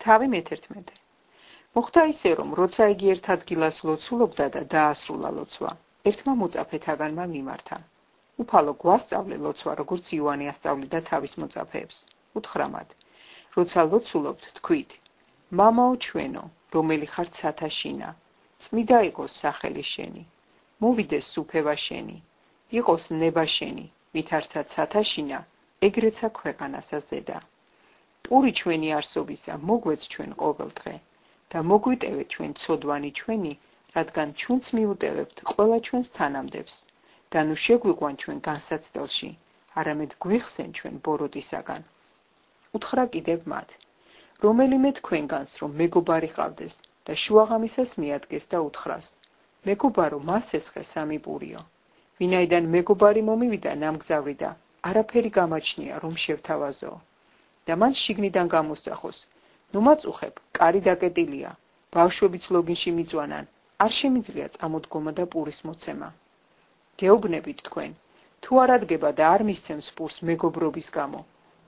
თავი მე-11. მოხდა ისე, რომ როცა იგი ერთ ადგილას ლოცულობდა და დაასრულა ლოცვა, ერთმა მოწაფეთაგანმა მიმართა. უფალო გვასწავლე ლოცვა, როგორც იოანე ასწავლიდა თავის მოწაფეებს. უთხრა მათ, როცა ლოცულობთ, თქვით: მამაო ჩვენო, რომელი ხარ ცათაშინა, წმიდა იყოს სახელი შენი, მოვიდეს სუფევა შენი, იყოს ნება შენი, ვითარცა ცათაშინა, ეგრეცა ქვეყანასა ზედა. პური ჩვენი არსობისა, მოგვეც ჩვენ ყოველდღე და მოგვიტევე ჩვენ ცოდვანი ჩვენი, რადგან ჩვენც მიუტევებთ ყველა ჩვენს თანამდებს და ნუ შეგვიყვან ჩვენ განსაცდელში, არამედ გვიხსენ ჩვენ ბოროტისაგან. უთხრა კიდევ მათ, რომელიმე თქვენგანს რომ მეგობარი ყავდეს და შუაღამისას მიადგეს და უთხრას, მეგობარო, მას ესხე 3 პურიო. ვინაიდან მეგობარი მომივიდა ნამგზავრი და არაფერი გამაჩნია რომ შევთავაზო. და მან შიგნიდან გამოსახოს, ნუ მაწუხებ, კარი დაკეტილია, ბავშვებიც ლოგინში მიწვანან, არ შემიძლია წამოდგომა და პურის მოცემა. გეუბნებით თქვენ, თუ არ ადგება და არ მისცემს პურს მეგობრობის გამო,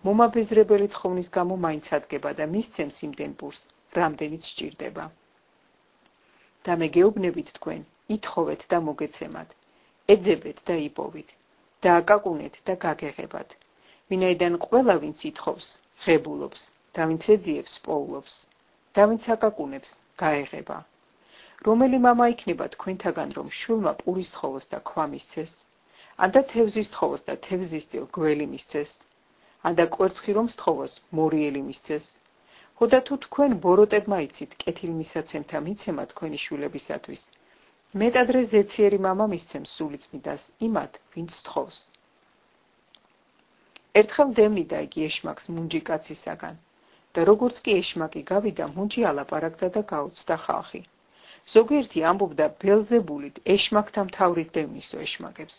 მომაბეზრებელი თხოვნის გამო მაინც ადგება და მისცემს იმდენ პურს, რამდენიც სჭირდება. და მე გეუბნებით თქვენ, ითხოვეთ და მოგეცემათ, ეძებეთ და იპოვით, და აკაკუნეთ და გაგეღებათ. ვინაიდან ყველა ვინც ითხოვს, ღებულობს, და ვინც ეძიებს, პოულობს, და ვინც აკაკუნებს, გაეღება. რომელი მამა იქნება თქვენთაგან, რომ შვილმა პურის თხოვოს და ქვა მისცეს, ანდა თევზის თხოვოს და თევზის წილ გველი მისცეს, ანდა კვერცხი რომ სთხოვოს, მორიელი მისცეს. ხოდა თუ თქვენ ბოროტებმა იცით კეთილმისაცემთა მიცემა თქვენი შვილებისათვის, მეტადრე ზეციერი მამა მისცემს სულიწმიდას იმათ, ვინც თხოვს. ერთხელ დევნიდა იგი ეშმაკს მუნჯი კაცისაგან და როგორც კი ეშმაკი გავიდა, მუნჯი ალაპარაკდა და გაუცდა ხალხი. ზოგიერთი ამბობდა ბელზებულით ეშმაკთა მთავრით დევნისო ეშმაკებს.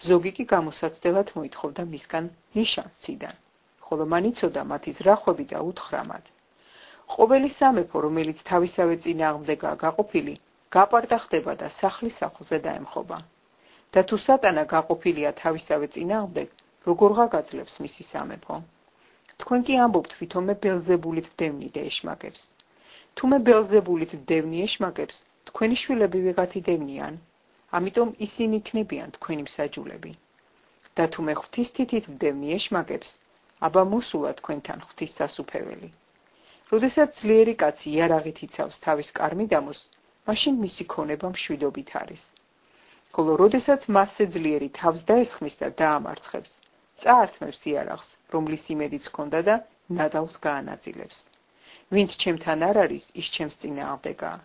ზოგი კი გამოსაცდელად მოითხოვდა მისგან ნიშანს ციდან, ხოლო მან იცოდა მათი ზრახვები და უთხრა მათ. ყოველი სამეფო, რომელიც თავისავე წინააღმდეგაა გაყოფილი, გაპარტა ხდება და სახლის სახლზე დაემხობა. და თუ სატანა გაყოფილია თავისავე წინააღმდეგ, როგორ გაგაძლებს მისი სამეფო? თქვენ კი ამბობთ ვითომ მე ბელზებულით ვდევნიდე ეშმაკებს. თუ მე ბელზებულით ვდევნი ეშმაკებს, თქვენი შვილები ვიღათ იდევნიან, ამიტომ ისინი იქნებიან თქვენი მსაჯულები. და თუ მე ღვთის თითით ვდევნი ეშმაკებს, აბა მოსულა თქვენთან ღვთის სასუფეველი. როდესაც ძლიერი კაცი იარაღით იცავს თავის კარმიდამოს, მაშინ მისი ქონება მშვიდობით არის. ხოლო როდესაც მასზე ძლიერი თავს დაესხმის და დაამარცხებს, წაართმევს იარაღს, რომლის იმედიც ჰქონდა და ნადავლს გაანაწილებს. ვინც ჩემთან არ არის, ის ჩემს წინააღმდეგაა,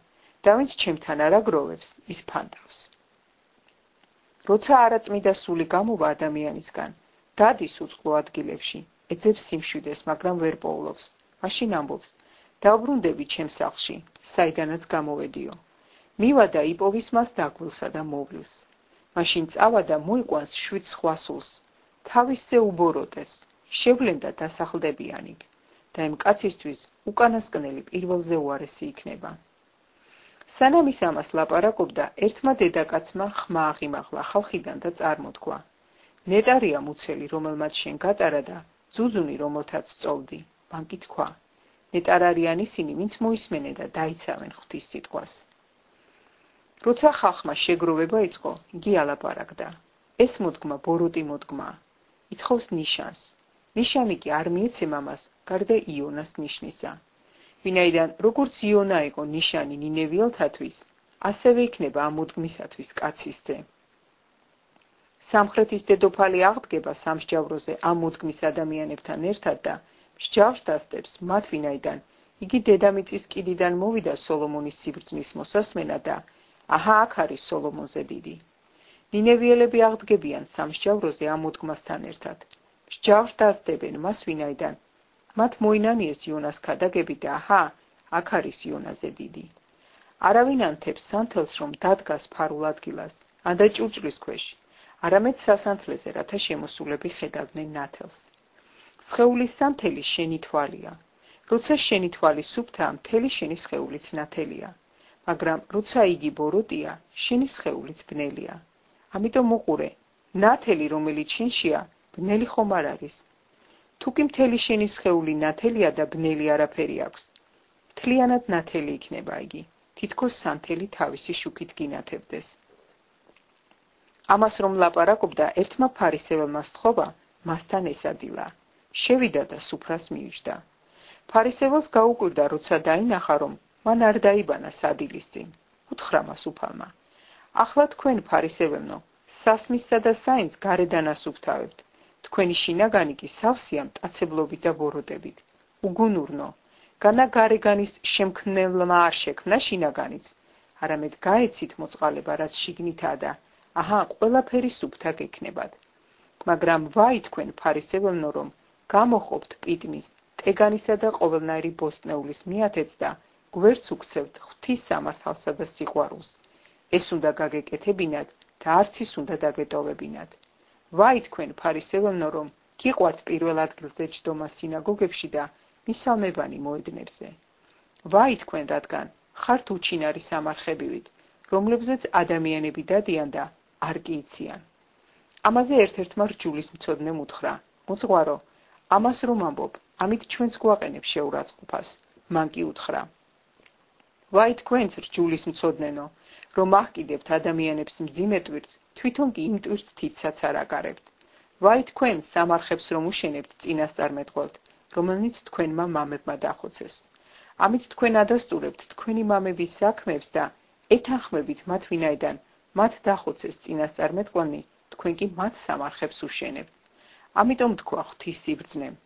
და ვინც ჩემთან არ აგროვებს, ის ფანტავს. როცა არაწმიდა სული გამოვა ადამიანისგან, დადის უწყლო ადგილებში, ეძებს სიმშვიდეს, მაგრამ ვერ პოულობს. მაშინ ამბობს, დავბრუნდები ჩემს სახლში, საიდანაც გამოვედიო. მივა და იპოვის მას დაგვილსა და მოვლის. მაშინ წავა და მოიყვანს 7 სხვა სულს, თავისზე უბოროტეს, შევლენდა დასახლდებიანი და იმ კაცისთვის უკანასკნელი პირველზე უარესი იქნება. სანამ ის ამას ლაპარაკობდა, ერთმა დედაკაცმა ხმა აღიმაღლა ხალხიდან და წარმოთქვა. ნეტარია მუცელი, რომელმაც შენ გატარა და ძუძუნი, რომელთაც სწოვდი. მან კი თქვა, ნეტარ არიან ისინი, ვინც მოისმენენ და დაიცავენ ღვთის სიტყვას. როცა ხალხმა შეგროვება იწყო, იგი ალაპარაკდა. ეს მოდგმა ბოროტი მოდგმაა. ითხოვს ნიშანს. ნიშანი კი არ მიეცემა მას, გარდა იონას ნიშნისა. ვინაიდან როგორც იონა იყო ნიშანი ნინევიელთათვის, ასევე იქნება ამ მოდგმისათვის კაცისზე. სამხრეთის დედოფალი აღდგება სამსჯავროზე ამ მოდგმის ადამიანებთან ერთად და მსჯავრს დასდებს მათ, ვინაიდან იგი დედამიწის კიდიდან მოვიდა სოლომონის სიბრძნის მოსასმენად და აჰა, აქ არის სოლომონზე დიდი. ნინევიელები აღდგებიან სამსჯავროზე ამ მოდგმასთან ერთად. მსჯავრს დასდებენ მას, ვინაიდან მათ მოინანიეს იონას ქადაგები და აჰა, აქ არის იონაზე დიდი. არავინ ანთებს სანთელს, რომ დადგას ფარულ ადგილას, ანდა ჭურჭლის ქვეშ, არამედ სასანთლეზე, რათა შემოსულები ხედავდნენ ნათელს. სხეულის სანთელი შენი თვალია. როცა შენი თვალი სუფთაა, მთელი შენი სხეულიც ნათელია. მაგრამ როცა იგი ბოროტია, შენი სხეულიც ბნელია. ამიტომ მოყურე, ნათელი, რომელიც შენშია, ბნელი ხომ არ არის. თუ კი მთელი შენი სხეული ნათელია და ბნელი არაფერი აქვს, მთლიანად ნათელი იქნება იგი, თითქოს სანთელი თავისი შუქით გინათებდეს. ამას რომ ლაპარაკობდა, ერთმა ფარისეველმა სთხოვა მასთან ესადილა. შევიდა და სუფრას მივიჯდა. ფარისეველს გაუკვირდა, როცა დაინახა, რომ მან არ დაიბანა სადილის წინ. უთხრა მას უფალმა: ახლა თქვენ ფარისეველნო, სასმისსა და საინს გარედან ასუფთავებთ. თქვენი შინაგანი კი სავსეა მტაცებლობით და ბოროტებით. უგუნურნო, განა გარეგანის შემქმნელმა არ შექმნა შინაგანიც, არამედ გაეცით მოწყალება, რაც შიგნითაა და აჰა, ყველაფერი სუფთა გექნებათ. მაგრამ ვაი თქვენ ფარისეველნო, რომ გამოყოფთ პიტნის, ტეგანისა და ყოველნაირი ბოსტნეულის მიათეთს და გვერდს უქცევთ ღვთის სამართალსა და სიყვარულს. ეს უნდა გაგეკეთებინათ და არც ის უნდა დაგეტოვებინათ. ვაი თქვენ ფარისეველნო, რომ გიყვართ პირველ ადგილზე ჯდომა სინაგოგებში და მისალმებანი მოედნებზე. ვაი თქვენ, რადგან ხართ უჩინარი სამარხებივით, რომლებზეც ადამიანები დადიან და არ კი იციან. ამაზე ერთ-ერთმა რჯულისმცოდნემ უთხრა: მოძღვარო, ამას რომ ამბობ, ამით ჩვენს გვაყენებ შეურაცხყოფას. მან კი უთხრა: ვაი თქვენც რჯულისმცოდნენო, რომ აჰკიდებთ ადამიანებს მძიმე ტვირთს, თვითონ კი იმ ტვირთს თითსაც არ აკარებთ. ვაი თქვენ სამარხებს რომ უშენებთ წინასწარმეტყველთ, რომელნიც თქვენმა მამებმა დახოცეს. ამით თქვენ ადასტურებთ თქვენი მამების საქმეებს და ეთანხმებით მათ, ვინაიდან მათ დახოცეს წინასწარმეტყველნი, თქვენ კი მათ სამარხებს უშენებთ. ამიტომ თქვა ღვთის სიბრძნემ: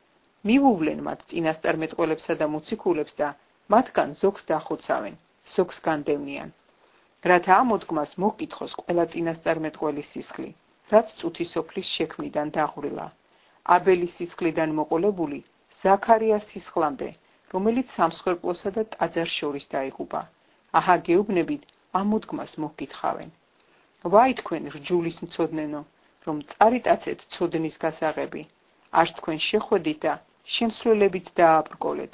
მივუვლენ მათ წინასწარმეტყველებსა და მოციქულებს და მათგან ზოგს დახოცავენ, ზოგს განდევნიან. რათა ამ მოდგმას მოგკითხოს ყველა წინასწარმეტყველის სისხლი, რაც წუთისოფლის შექმნიდან დაღვრილა, აბელის სისხლიდან მოყოლებული ზაქარიას სისხლამდე, რომელიც სამსხვერპლოსა და ტაძარს შორის დაიღუპა. აჰა, გეუბნებით, ამ მოდგმას მოგკითხავენ. ვაი თქვენ რჯულისმცოდნენო, რომ წარიტაცეთ ცოდნის გასაღები, არ თქვენ შეხვედით და შემსვლელებით დააბრკოლეთ.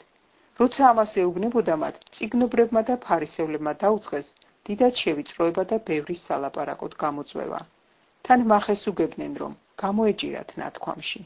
როცა ამას ეუბნებოდა მათ, წიგნობრებმა და ფარისევლებმა დაუწყეს დიდად შევიწროება და ბევრი სალაპარაკოდ გამოწვევა. თან მახეს უგებდნენ, რომ გამოეჭირათ ნათქვამში.